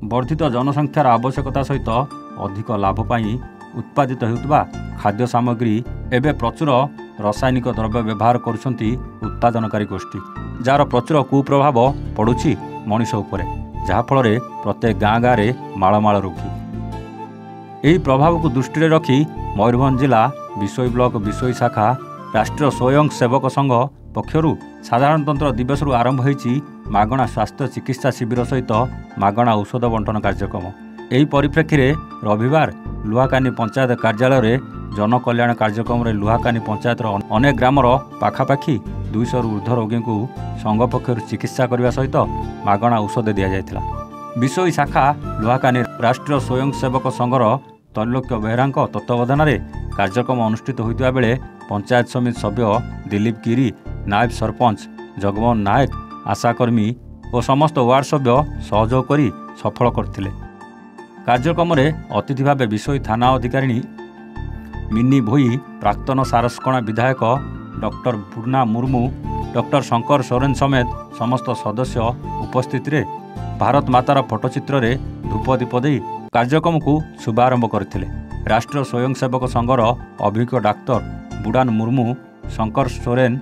वर्धित जनसंख्यार आवश्यकता सहित अधिक लाभ पाई उत्पादित होउतबा खाद्य सामग्री एवं प्रचुर रासायनिक द्रव्य व्यवहार करुछंती उत्पादनकारी गोष्ठी, जार प्रचुर कुप्रभाव पड़ुछि मनीष उपरे, जहाँफल प्रत्येक गाँ गाँव में मालमाल रोगी। यही प्रभाव को दृष्टि रखी मयूरभंज जिला विशोई ब्लॉक विशोई शाखा राष्ट्रीय स्वयं सेवक संघ पक्षरु साधारणतंत्र दिवस आरंभ होईछि मागणा स्वास्थ्य चिकित्सा शिविर सहित मागणा औषध बंटन कार्यक्रम। यही परिप्रेक्षी में रविवार लुहाकानी पंचायत कार्यालय जनकल्याण कार्यक्रम में लुहाकानी पंचायत अनेक ग्रामर पाखापाखि 200 ऊर्ध्व रोगी को संघ पक्षर चिकित्सा करने सहित मागणा औषध दि जाइथिला। विशोई शाखा लुहाकानी राष्ट्रीय स्वयं सेवक संघर त्रैलोक्य बेहरा तत्वावधान में कार्यक्रम अनुष्ठित होता बेले पंचायत समिति सभ्य दिलीप गिरी, नायब सरपंच जगमोहन नायक, आशाकर्मी और समस्त वार्ड सभ्य सहयोग करी सफल करथिले। कार्यक्रम में अतिथि भाव विशोई थाना अधिकारिणी मिनी भोई, प्राक्तन सारसकणा विधायक डॉक्टर पूर्णा मुर्मू, डॉक्टर शंकर सोरेन समेत समस्त सदस्य उपस्थित रे भारत मातार फोटोचित्र रे धूप दीप दे कार्यक्रम को शुभारंभ करथिले। राष्ट्रीय स्वयंसेवक संघर अभिज्ञ डाक्तर बुडान मुर्मू, शंकर सोरेन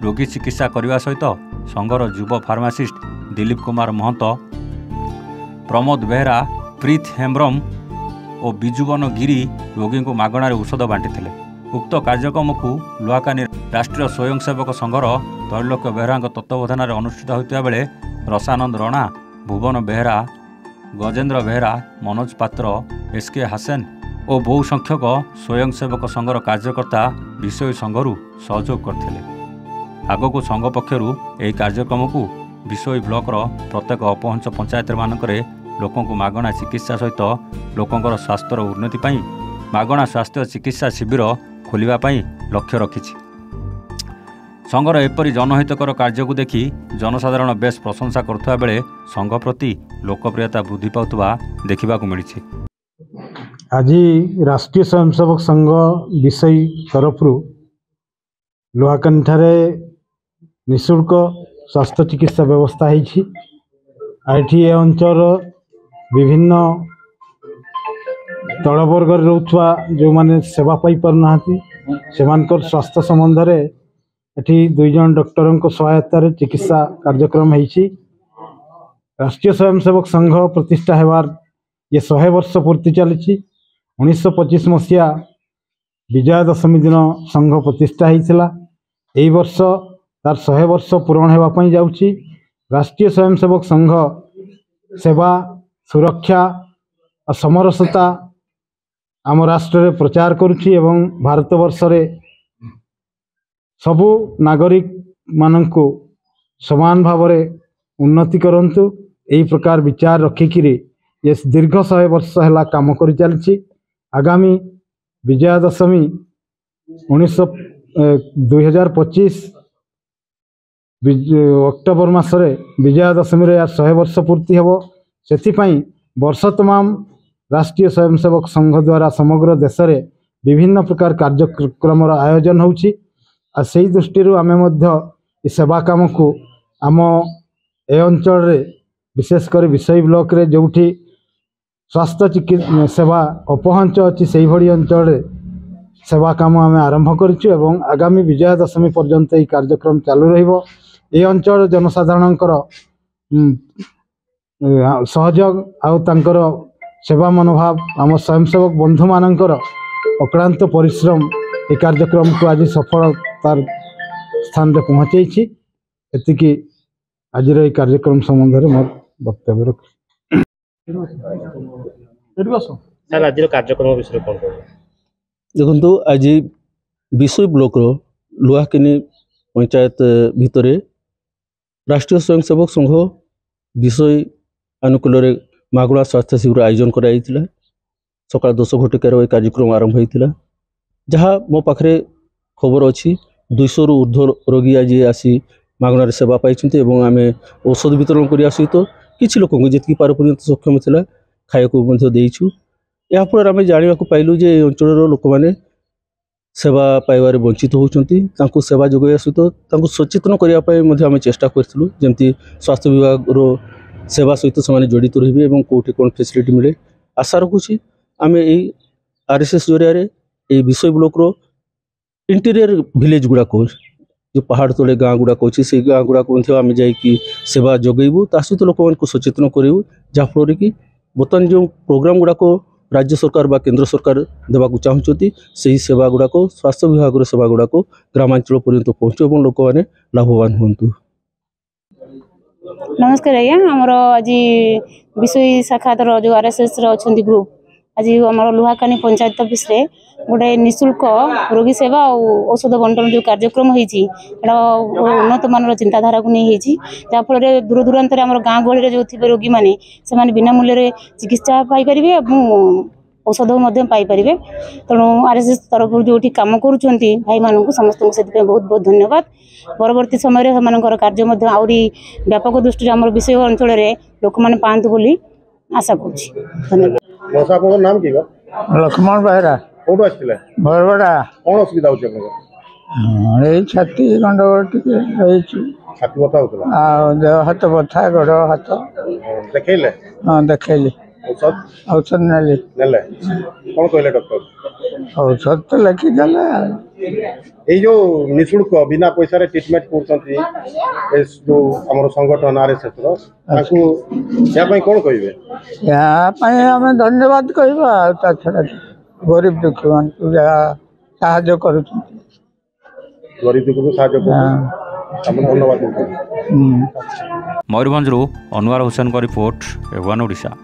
रोगी चिकित्सा करने सहित संघर युव फार्मासिस्ट दिलीप कुमार महंत, प्रमोद बेहरा, प्रीत हेम्ब्रम और बिजुवन गिरी रोगी को मागणार औषध बांटी। उक्त कार्यक्रम को लुहाकानी राष्ट्रीय स्वयंसेवक संघर त्रैलोक्य बेहरा तत्वावधान में अनुष्ठित होता बेले रसानंद रणा, भुवन बेहरा, गजेन्द्र बेहरा, मनोज पात्र, एसके हासेन और बहु संख्यक स्वयंसेवक संघर कार्यकर्ता विशोई संघरू सहयोग करथिले। आगक संघ पक्षर यह कार्यक्रम को विशोई ब्लॉकर प्रत्येक अपहंच पंचायत मानकरे लोकों को मागणा चिकित्सा सहित लोकंर स्वास्थ्यर उन्नति पाई मागणा स्वास्थ्य चिकित्सा शिविर खोलिबा पाई लक्ष्य रखिछि। संघर एपरी जनहितकर कार्य को देखि जनसाधारण बेस प्रशंसा करुवा बेले संघ प्रति लोकप्रियता वृद्धि पाउतबा देखा मिली। आज राष्ट्रीय स्वयंसेवक संघ विषय तरफ लुहाकानी ठारे निःशुल्क स्वास्थ्य चिकित्सा व्यवस्था होती। अंचल विभिन्न तलवर्ग रोचुआ जो माने सेवा पाई पारना से स्वास्थ्य संबंध में एठी 2 जन डॉक्टर सहायतार चिकित्सा कार्यक्रम होती। राष्ट्रीय स्वयंसेवक संघ प्रतिष्ठा होवार ये 100 वर्ष पूर्ति चली। 1925 मसीहा विजया दशमी दिन संघ प्रतिष्ठा होता। यही वर्ष तार 100 वर्ष पूरण होगापाई जाऊँगी। राष्ट्रीय स्वयंसेवक संघ सेवा, सुरक्षा और समरसता आम राष्ट्र में प्रचार करुच्ची एवं भारत वर्ष रे सबु नागरिक मानक समान भाव में उन्नति करंतु यही प्रकार विचार रखिकी ये दीर्घ 100 वर्ष है काम कर चली। आगामी विजया दशमी 2025 अक्टोबर मासरे विजया दशमी 100 वर्ष पूर्ति हेब। से वर्ष तमाम राष्ट्रीय स्वयंसेवक संघ द्वारा समग्र देश में विभिन्न प्रकार कार्यक्रम आयोजन होउछि। से दृष्टि आमे सेवा काम को आम ए अंचल विशेषकर विशोई ब्लॉक रे जोठी स्वास्थ्य चिकित्सा सेवा अपहंच अच्छी से भली अंचल सेवा काम आम आरंभ करिछु एवं आगामी विजया दशमी पर्यंत यह कार्यक्रम चालू रहिबो। ए अंचल जनसाधारणकर सहयोग आउ तांकर सेवा मनोभाव आम स्वयंसेवक बंधु मानकर अक्लांत परिश्रम ए कार्यक्रम को आज सफलतार स्थान रे पहुंचाई। एतिकी आज कार्यक्रम संबंध में मोर वक्तव्य रख। देखो आज विशोई ब्लॉक लुहाकानी पंचायत भितर राष्ट्रीय स्वयंसेवक संघ विशोई अनुकूल मागणा स्वास्थ्य शिविर आयोजन कराइला। सकाल 10 घटिकार यह कार्यक्रम आरंभ होता जहाँ मो पाखे खबर अच्छी 200 रु ऊर्ध्व रोगी आज आसी मागणार सेवा पाई आम औषध वितरण करने सहित किसी लोक जी पारपर्यंत सक्षम था खाया देचु। याफल आम जाना पाइलु जे अंचल लोक मैंने सेवा पाइबार वंचित होती सेवा जोगाइवा सहित सचेतन करने आम चेष्टा करूँ। जमती स्वास्थ्य विभाग सेवा सहित से जड़ित रही और कौटी कौन फैसिलिटी मिले आशा रखुची आम यही आरएसएस जरिया ये विषय ब्लॉक रो इंटीरियर विलेज गुड़ाक जो पहाड़ तले गाँ गुड़ाक अच्छी से गाँ गुड़ाक आम जा सेवा जगैबू ता सहित लोक मान सचेतन करूँ जहाँफल कि बर्तमान जो प्रोग्राम गुड़ाक राज्य सरकार बा केंद्र सरकार देवाक चाहते से सेवा गुड़ाक स्वास्थ्य विभाग सेवा गुड़ाक ग्रामांचल पर्यंत पहुँचो और लोक मैंने लाभवान हूँ। नमस्कार आज्ञा आमर आज विषय शाखा जो आरएसएस अच्छा ग्रुप आज आम लुहाकानी पंचायत ऑफिस रे गोटे निःशुल्क रोगी सेवा और औषध बंटन जो कार्यक्रम होती उन्नत मान चिंताधारा को नहीं जहाँफल दूर दूरांत आम गाँ गहली जो थे रोगी मैंने से बिना मूल्य चिकित्सा पाइपर औषध पाइपर तेणु आरएसएस तरफ जो कम कर भाई मानक समस्त से बहुत बहुत धन्यवाद। परवर्ती समय से कार्य आहरी व्यापक दृष्टि आम विषय अंचल लोक मैंने पातु बोली आशा कर। नाम की लक्ष्मण बेहरा कौटू आसते बरबड़ा कौन असुविधा होता ये छाती गंडगोल छाती बता होता देह हाथ बथा गोड़ हाथ देखले हाँ देखली औषध औषध नेली नेले कौन कहले डॉक्टर औषध तो लिखिदेले ये जो निःशुल्क बिना पैसा रे ट्रीटमेंट कर जो आम संगठन आरएसएस कौन कहे यहाँ आम धन्यवाद कहवा छड़ा गरीब दुखी मान साहाଯ୍य कर गरीब दुखी साहाଯ୍य धन्यवाद। मयूरभंजरू अनवर हुसैन का रिपोर्ट एवन ओडिशा।